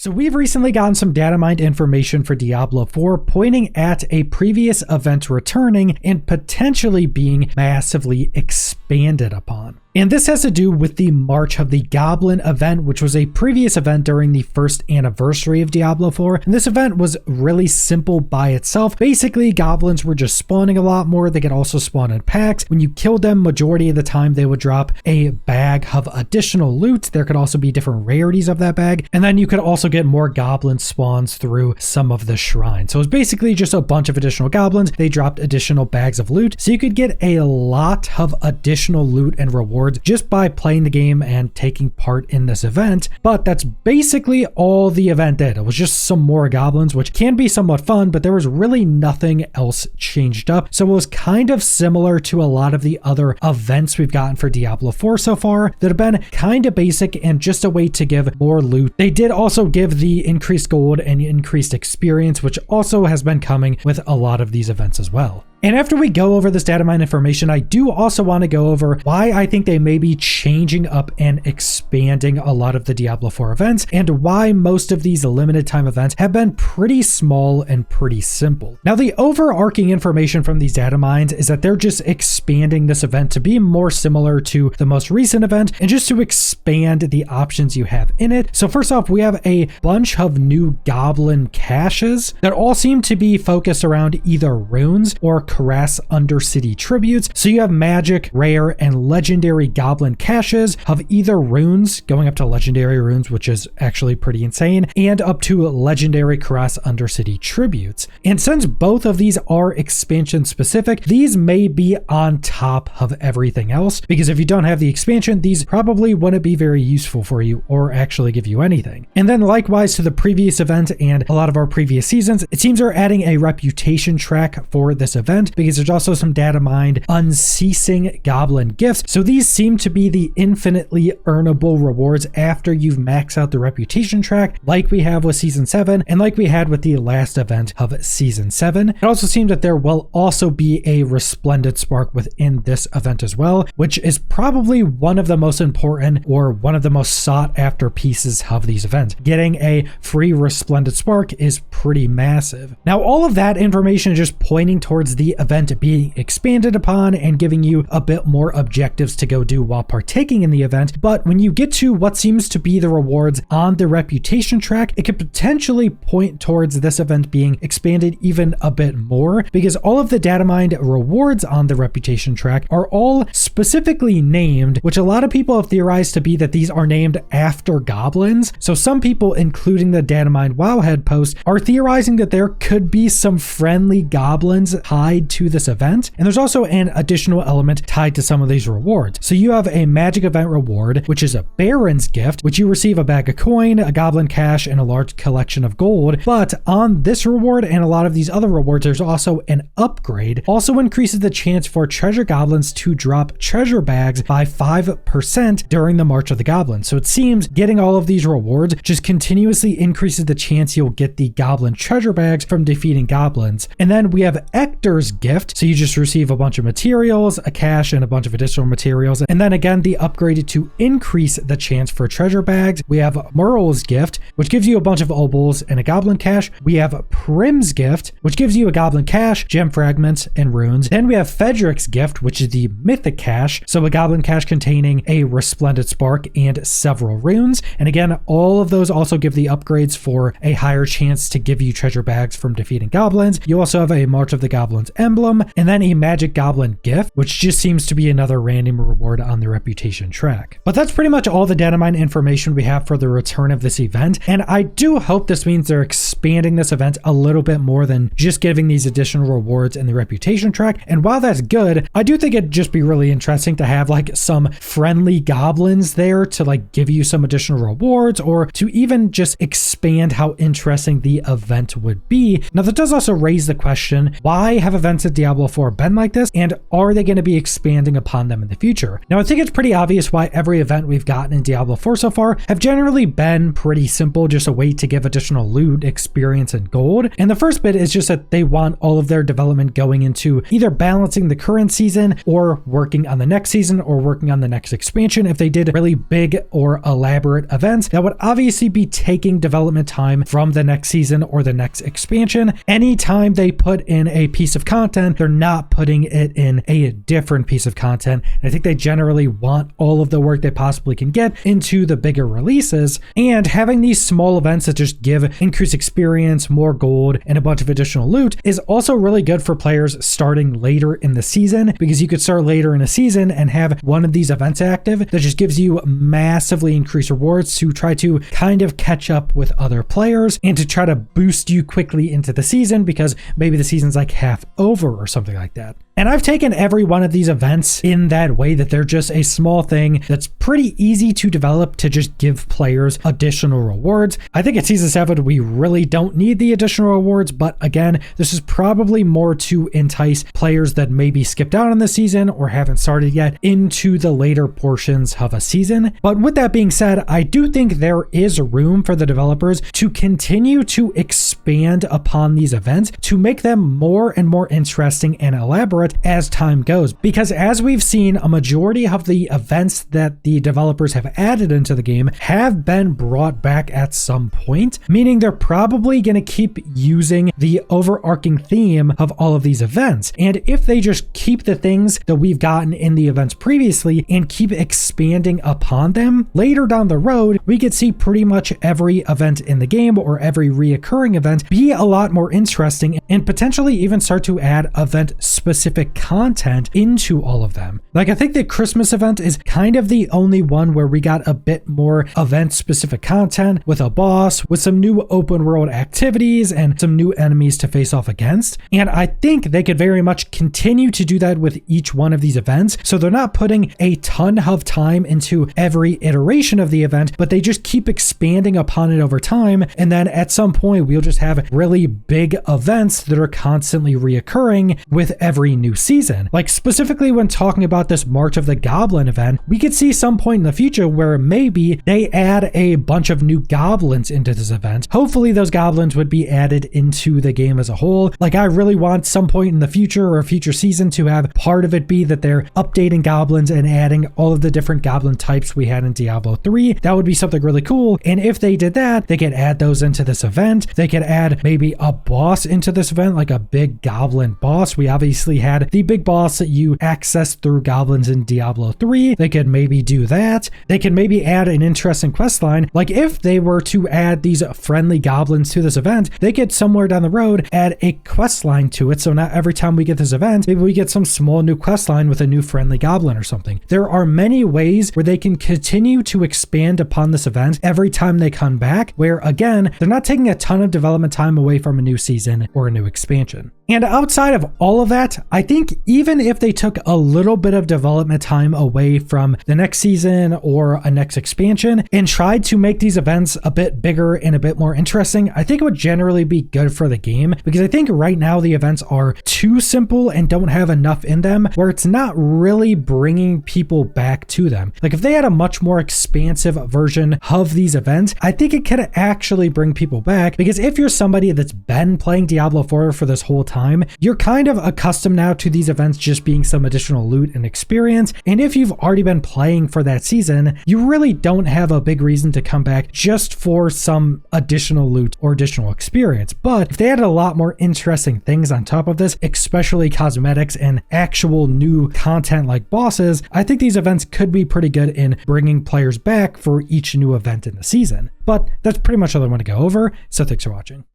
So we've recently gotten some data mined information for Diablo 4 pointing at a previous event returning and potentially being massively expanded upon. And this has to do with the March of the Goblin event, which was a previous event during the first anniversary of Diablo 4. And this event was really simple by itself. Basically, goblins were just spawning a lot more. They could also spawn in packs. When you killed them, majority of the time, they would drop a bag of additional loot. There could also be different rarities of that bag. And then you could also get more goblin spawns through some of the shrines. So it was basically just a bunch of additional goblins. They dropped additional bags of loot. So you could get a lot of additional loot and rewards just by playing the game and taking part in this event. But that's basically all the event did. It was just some more goblins, which can be somewhat fun, but there was really nothing else changed up. So it was kind of similar to a lot of the other events we've gotten for Diablo 4 so far that have been kind of basic and just a way to give more loot. They did also give the increased gold and increased experience, which also has been coming with a lot of these events as well. And after we go over this data mine information, I do also want to go over why I think they may be changing up and expanding a lot of the Diablo 4 events and why most of these limited time events have been pretty small and pretty simple. Now, the overarching information from these data mines is that they're just expanding this event to be more similar to the most recent event and just to expand the options you have in it. So first off, we have a bunch of new goblin caches that all seem to be focused around either runes or Caress Undercity tributes. So you have magic, rare, and legendary goblin caches of either runes going up to legendary runes, which is actually pretty insane, and up to legendary Caress Undercity tributes. And since both of these are expansion specific, these may be on top of everything else, because if you don't have the expansion, these probably wouldn't be very useful for you or actually give you anything. And then likewise to the previous event and a lot of our previous seasons, it seems they're adding a reputation track for this event, because there's also some data mined unceasing goblin gifts. So these seem to be the infinitely earnable rewards after you've maxed out the reputation track, like we have with season 7 and like we had with the last event of season 7. It also seems that there will also be a resplendent spark within this event as well, which is probably one of the most important or one of the most sought after pieces of these events. Getting a free resplendent spark is pretty massive. Now, all of that information is just pointing towards the event being expanded upon and giving you a bit more objectives to go do while partaking in the event. But when you get to what seems to be the rewards on the reputation track, it could potentially point towards this event being expanded even a bit more, because all of the data mined rewards on the reputation track are all specifically named, which a lot of people have theorized to be that these are named after goblins. So some people, including the data mined Wowhead post, are theorizing that there could be some friendly goblins tied to this event. And there's also an additional element tied to some of these rewards. So you have a magic event reward, which is a Baron's gift, which you receive a bag of coin, a goblin cache, and a large collection of gold. But on this reward and a lot of these other rewards, there's also an upgrade. Also increases the chance for treasure goblins to drop treasure bags by 5% during the March of the Goblins. So it seems getting all of these rewards just continuously increases the chance you'll get the goblin treasure bags from defeating goblins. And then we have Ector's gift. So you just receive a bunch of materials, a cache, and a bunch of additional materials. And then again, the upgraded to increase the chance for treasure bags. We have Merle's gift, which gives you a bunch of obols and a goblin cache. We have Prim's gift, which gives you a goblin cache, gem fragments, and runes. Then we have Fedric's gift, which is the mythic cache. So a goblin cache containing a resplendent spark and several runes. And again, all of those also give the upgrades for a higher chance to give you treasure bags from defeating goblins. You also have a March of the Goblins emblem, and then a magic goblin gift, which just seems to be another random reward on the reputation track. But that's pretty much all the data mine information we have for the return of this event, and I do hope this means they're expanding this event a little bit more than just giving these additional rewards in the reputation track. And while that's good, I do think it'd just be really interesting to have like some friendly goblins there to like give you some additional rewards, or to even just expand how interesting the event would be. Now, that does also raise the question, why have events events at Diablo 4 been like this, and are they going to be expanding upon them in the future? Now, I think it's pretty obvious why every event we've gotten in Diablo 4 so far have generally been pretty simple, just a way to give additional loot, experience, and gold. And the first bit is just that they want all of their development going into either balancing the current season or working on the next season or working on the next expansion. If they did really big or elaborate events, that would obviously be taking development time from the next season or the next expansion. Anytime they put in a piece of content, they're not putting it in a different piece of content. And I think they generally want all of the work they possibly can get into the bigger releases, and having these small events that just give increased experience, more gold, and a bunch of additional loot is also really good for players starting later in the season, because you could start later in a season and have one of these events active that just gives you massively increased rewards to try to kind of catch up with other players and to try to boost you quickly into the season, because maybe the season's like half over or something like that. And I've taken every one of these events in that way, that they're just a small thing that's pretty easy to develop to just give players additional rewards. I think at Season 7, we really don't need the additional rewards, but again, this is probably more to entice players that maybe skipped out on the season or haven't started yet into the later portions of a season. But with that being said, I do think there is room for the developers to continue to expand upon these events to make them more and more interesting and elaborate as time goes, because as we've seen, a majority of the events that the developers have added into the game have been brought back at some point, meaning they're probably going to keep using the overarching theme of all of these events. And if they just keep the things that we've gotten in the events previously and keep expanding upon them, later down the road, we could see pretty much every event in the game or every reoccurring event be a lot more interesting, and potentially even start to add event specific content into all of them. Like, I think the Christmas event is kind of the only one where we got a bit more event specific content with a boss, with some new open world activities and some new enemies to face off against. And I think they could very much continue to do that with each one of these events. So they're not putting a ton of time into every iteration of the event, but they just keep expanding upon it over time. And then at some point, we'll just have really big events that are constantly reoccurring with every new season. Like, specifically when talking about this March of the Goblin event, we could see some point in the future where maybe they add a bunch of new goblins into this event. Hopefully those goblins would be added into the game as a whole. Like, I really want some point in the future or a future season to have part of it be that they're updating goblins and adding all of the different goblin types we had in Diablo 3. That would be something really cool. And if they did that, they could add those into this event. They could add maybe a boss into this event, like a big goblin boss. We obviously had the big boss that you access through goblins in Diablo 3. They could maybe do that. They could maybe add an interesting quest line. Like, if they were to add these friendly goblins to this event, they could somewhere down the road add a quest line to it. So not every time we get this event, maybe we get some small new quest line with a new friendly goblin or something. There are many ways where they can continue to expand upon this event every time they come back, where again, they're not taking a ton of development time away from a new season or a new expansion. And outside of all of that, I think even if they took a little bit of development time away from the next season or a next expansion and tried to make these events a bit bigger and a bit more interesting, I think it would generally be good for the game, because I think right now the events are too simple and don't have enough in them where it's not really bringing people back to them. Like, if they had a much more expansive version of these events, I think it could actually bring people back, because if you're somebody that's been playing Diablo 4 for this whole time, you're kind of accustomed now to these events just being some additional loot and experience. And if you've already been playing for that season, you really don't have a big reason to come back just for some additional loot or additional experience. But if they added a lot more interesting things on top of this, especially cosmetics and actual new content like bosses, I think these events could be pretty good in bringing players back for each new event in the season. But that's pretty much all I want to go over, so thanks for watching.